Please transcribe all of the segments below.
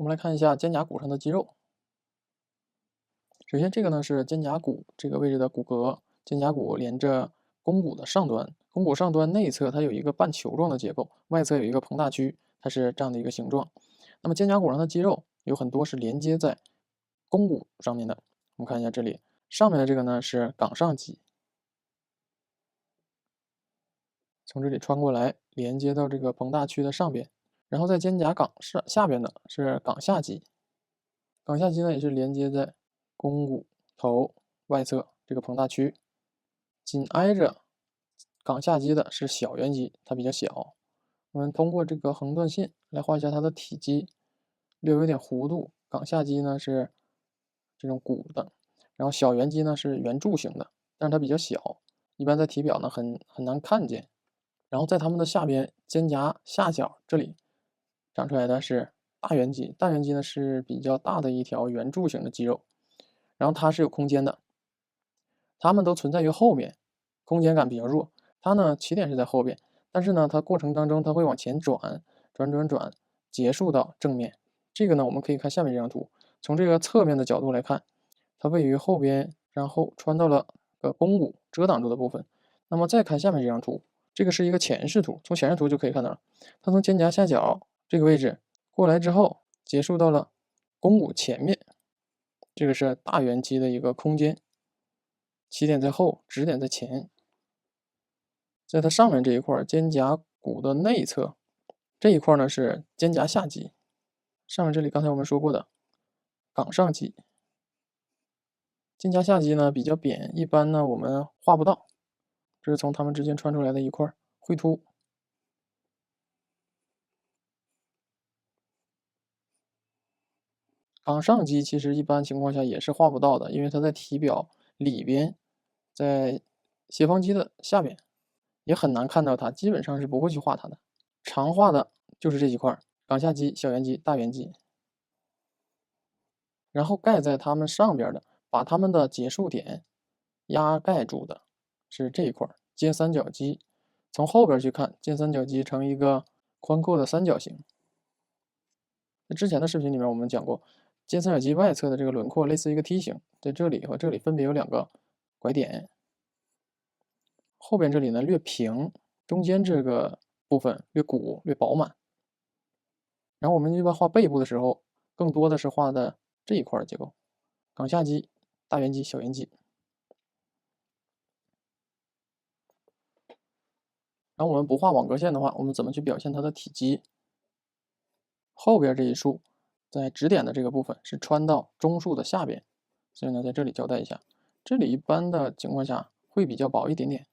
我们来看一下肩胛骨上的肌肉。首先，这个呢是肩胛骨这个位置的骨骼，肩胛骨连着肱骨的上端，肱骨上端内侧它有一个半球状的结构，外侧有一个膨大区，它是这样的一个形状。那么肩胛骨上的肌肉有很多是连接在肱骨上面的。我们看一下这里，上面的这个呢是冈上肌，从这里穿过来连接到这个膨大区的上边，然后在肩胛冈下边的是冈下肌，冈下肌呢也是连接在肱骨头外侧这个膨大区，紧挨着冈下肌的是小圆肌，它比较小。我们通过这个横断线来画一下它的体积，略有点弧度。冈下肌呢是这种鼓的，然后小圆肌呢是圆柱形的，但是它比较小，一般在体表呢很难看见。然后在它们的下边，肩胛下角这里长出来的是大圆肌，大圆肌呢是比较大的一条圆柱形的肌肉，然后它是有空间的，它们都存在于后面，空间感比较弱。它呢起点是在后边，但是呢它过程当中它会往前转，转，结束到正面。这个呢我们可以看下面这张图，从这个侧面的角度来看，它位于后边，然后穿到了肱骨遮挡住的部分。那么再看下面这张图，这个是一个前视图，从前视图就可以看到了，它从肩胛下角这个位置过来之后，结束到了肱骨前面，这个是大圆肌的一个空间，起点在后，止点在前。在它上面这一块肩胛骨的内侧，这一块呢是肩胛下肌，上面这里刚才我们说过的冈上肌。肩胛下肌呢比较扁，一般呢我们画不到，这是从它们之间穿出来的一块灰突。冈上肌其实一般情况下也是画不到的，因为它在体表里边，在斜方肌的下边，也很难看到它，基本上是不会去画它的。常画的就是这几块：冈下肌、小圆肌、大圆肌。然后盖在它们上边的，把它们的结束点压盖住的是这一块肩三角肌。从后边去看，肩三角肌呈一个宽阔的三角形。在之前的视频里面我们讲过，肩三角肌外侧的这个轮廓类似一个梯形，在这里和这里分别有两个拐点。后边这里呢略平，中间这个部分略鼓略饱满。然后我们一般画背部的时候，更多的是画的这一块结构：冈下肌、大圆肌、小圆肌。然后我们不画网格线的话，我们怎么去表现它的体积？后边这一束在指点的这个部分是穿到中束的下边，所以呢，在这里交代一下，这里一般的情况下会比较薄一点点，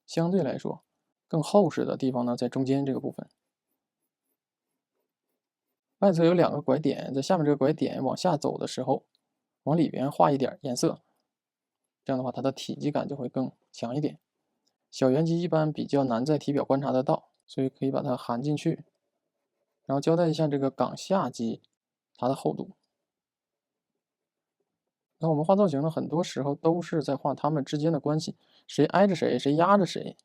相对来说更厚实的地方呢在中间这个部分。外侧有两个拐点，在下面这个拐点往下走的时候，往里边画一点颜色，这样的话它的体积感就会更强一点。小圆肌一般比较难在体表观察得到，所以可以把它含进去。然后交代一下这个冈下肌它的厚度。那我们画造型呢，很多时候都是在画它们之间的关系，谁挨着谁，谁压着谁。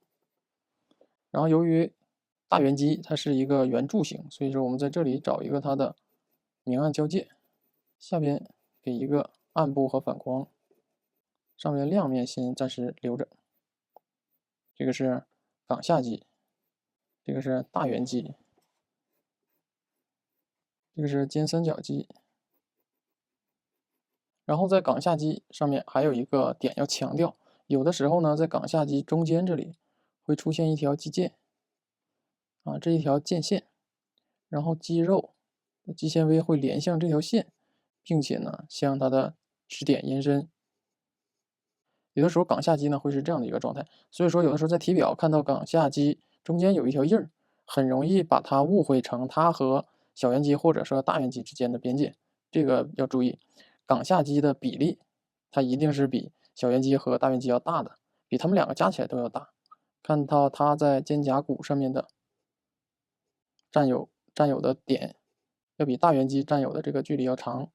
然后由于大圆肌它是一个圆柱形，所以说我们在这里找一个它的明暗交界，下边给一个暗部和反光，上面亮面先暂时留着。这个是冈下肌，这个是大圆肌，这个是肩三角肌。然后在冈下肌上面还有一个点要强调，有的时候呢，在冈下肌中间这里会出现一条肌腱，这一条腱线，然后肌肉肌纤维会连向这条线，并且呢向它的支点延伸。有的时候冈下肌呢会是这样的一个状态，所以说有的时候在体表看到冈下肌中间有一条印儿，很容易把它误会成它和小圆肌或者说大圆肌之间的边界，这个要注意。冈下肌的比例，它一定是比小圆肌和大圆肌要大的，比它们两个加起来都要大。看到它在肩胛骨上面的占有的点，要比大圆肌占有的这个距离要长。